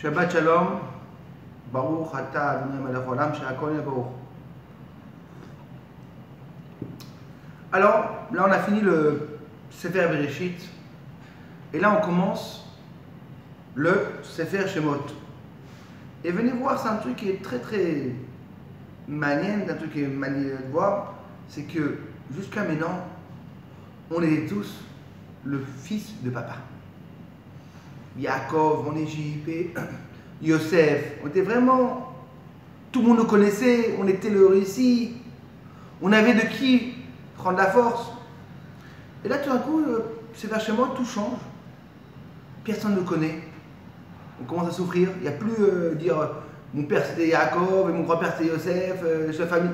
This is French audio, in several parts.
Shabbat Shalom, Baruch Ata Adonai Melech Haolam, She'akol Nהיה Baruch. Alors, là on a fini le Sefer Bereshit, et là on commence le Sefer Shemot. Et venez voir, c'est un truc qui est très manienne, un truc qui est manière de voir, c'est que jusqu'à maintenant, on est tous le fils de papa. Yaakov en Égypte, et Yosef, on était vraiment, tout le monde nous connaissait, on était le récit, on avait de qui prendre la force. Et là tout d'un coup, c'est vachement, tout change, personne ne nous connaît, on commence à souffrir, il n'y a plus dire mon père c'était Yaakov et mon grand-père c'était Yosef, sa famille.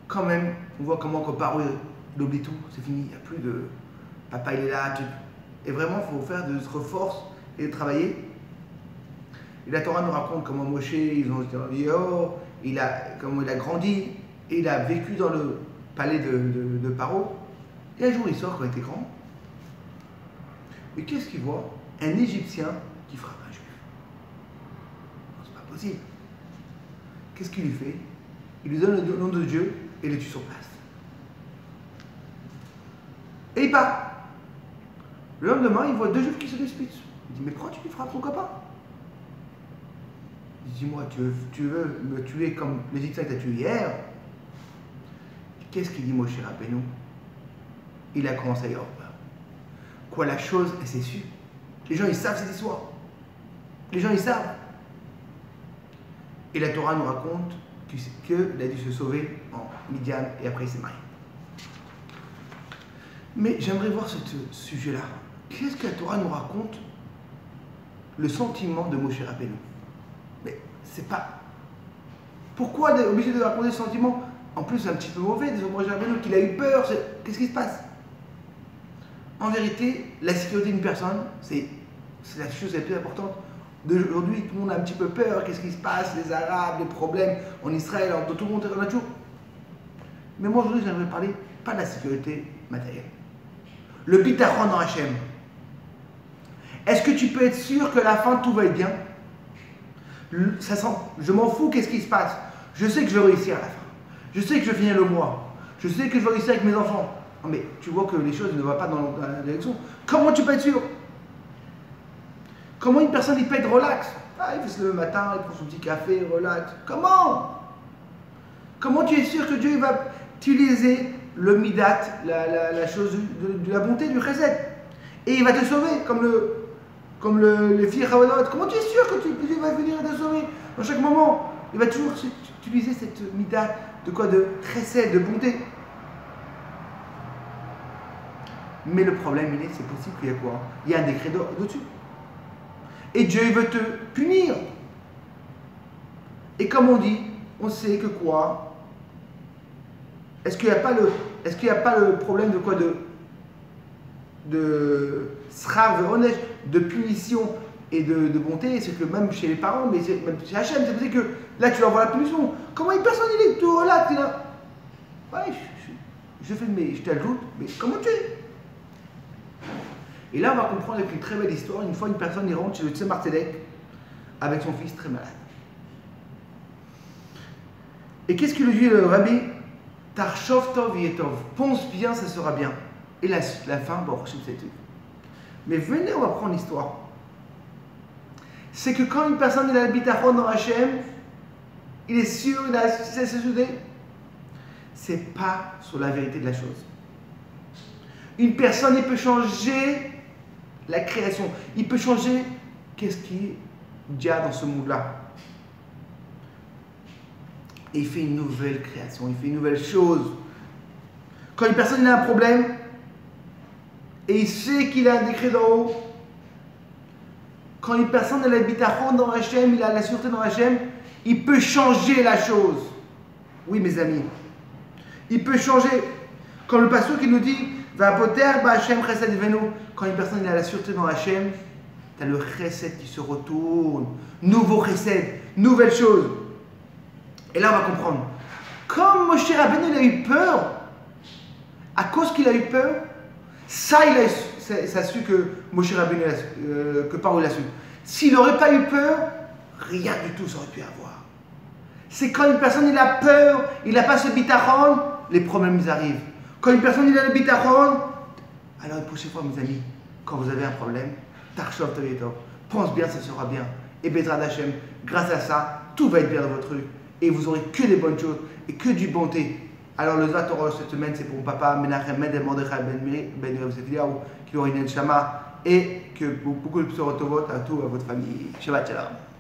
Quand même, on voit comment quand Paro il oublie tout, c'est fini, il n'y a plus de papa il est là, et vraiment il faut faire de notre force et de travailler. Et la Torah nous raconte comment Moshe, ils ont été envoyés dehors, comment il a grandi, et il a vécu dans le palais de Paro. Et un jour il sort quand il était grand. Et qu'est-ce qu'il voit? Un Égyptien qui frappe un Juif. C'est pas possible. Qu'est-ce qu'il lui fait? Il lui donne le nom de Dieu et le tue sur place. Et il part. Le lendemain, il voit deux Juifs qui se disputent. Il dit, mais pourquoi tu lui frappes ton copain? Il dit, moi, tu veux me tuer comme l'Égyptien t'a tué hier? Qu'est-ce qu'il dit Moshe Rabbeinu? Il a commencé à dire, quoi la chose, et c'est su. Les gens, ils savent cette histoire. Les gens, ils savent. Et la Torah nous raconte qu'il a dû se sauver en Midian et après il s'est marié. Mais j'aimerais voir ce sujet-là. Qu'est-ce que la Torah nous raconte? Le sentiment de Moshe Rabbeinu. Mais c'est pas... Pourquoi on est obligé de raconter ce sentiment? En plus, c'est un petit peu mauvais de Moshe Rabbeinu, qu'il a eu peur. Qu'est-ce qui se passe? En vérité, la sécurité d'une personne, c'est la chose la plus importante. D'aujourd'hui, tout le monde a un petit peu peur. Qu'est-ce qui se passe? Les Arabes, les problèmes en Israël, dans tout le monde, on a toujours. Mais moi, aujourd'hui, j'aimerais parler pas de la sécurité matérielle. Le bitachon en Hachem. Est-ce que tu peux être sûr que à la fin, tout va être bien? Je m'en fous, qu'est-ce qui se passe? Je sais que je vais réussir à la fin. Je sais que je vais finir le mois. Je sais que je vais réussir avec mes enfants. Non, mais tu vois que les choses ne vont pas dans la direction. Comment tu peux être sûr? Comment une personne il peut être relax? Il fait le matin, il prend son petit café, relax. Comment? Comment tu es sûr que Dieu va utiliser le midat, la chose de la bonté, du chesed, et il va te sauver, comme le fils Chavodot? Comment tu es sûr que Dieu va venir te sauver? Dans chaque moment, il va toujours utiliser cette midat de quoi? De chesed, de bonté. Mais le problème, c'est possible qu'il y ait quoi? Il y a un décret au-dessus. Et Dieu veut te punir. Et comme on dit, on sait que quoi? Est-ce qu'il n'y a pas le problème de quoi? De srar veronesh, de punition et de bonté? C'est que même chez les parents, mais même chez Hachem, c'est possible que là tu leur vois la punition. Comment une personne il est tout relax, il est là? Ouais, je fais je t'ajoute, mais comment tu es? Et là, on va comprendre avec une très belle histoire. Une fois, une personne il rentre chez le Tzemar Tzedek avec son fils très malade. Et qu'est-ce que lui dit le rabbi? Tarshov tov yetov. Pense bien, ça sera bien. Et la fin, bon, je sais tout. Mais venez, on va prendre l'histoire. C'est que quand une personne il a le bitachon dans Hachem, il est sûr, c'est soudé. C'est pas sur la vérité de la chose. Une personne, il peut changer la création. Il peut changer qu'est-ce qu'il y a dans ce monde-là. Et il fait une nouvelle création, il fait une nouvelle chose. Quand une personne a un problème, et il sait qu'il a un décret d'en haut, quand une personne a le bitachon dans Hachem, il a la sûreté dans Hachem, il peut changer la chose. Oui, mes amis. Il peut changer. Comme le pasteur qui nous dit, quand une personne a la sûreté dans Hachem, tu as le chesed qui se retourne. Nouveau chesed, nouvelle chose. Et là, on va comprendre. Comme Moshe Rabbeinu a eu peur, à cause qu'il a eu peur, ça a su que Moshe Rabbeinu, que Paro l'a su. S'il n'aurait pas eu peur, rien du tout ça aurait pu avoir. C'est quand une personne il a peur, il n'a pas ce bitachon, les problèmes ils arrivent. Quand une personne il a le bitachon, alors une prochaine fois mes amis, quand vous avez un problème, tarchov tovetov, pense bien, ça sera bien. Et Bezrat Hashem, grâce à ça, tout va être bien dans votre rue. Et vous aurez que des bonnes choses et que du bonté. Alors le Zvat Torah cette semaine, c'est pour mon papa Menachem Mendel Mordechai Ben Yosef Eliyahu, qui aura une Neshama et que beaucoup de Psorotovot à tout à votre famille. Shabbat Shalom.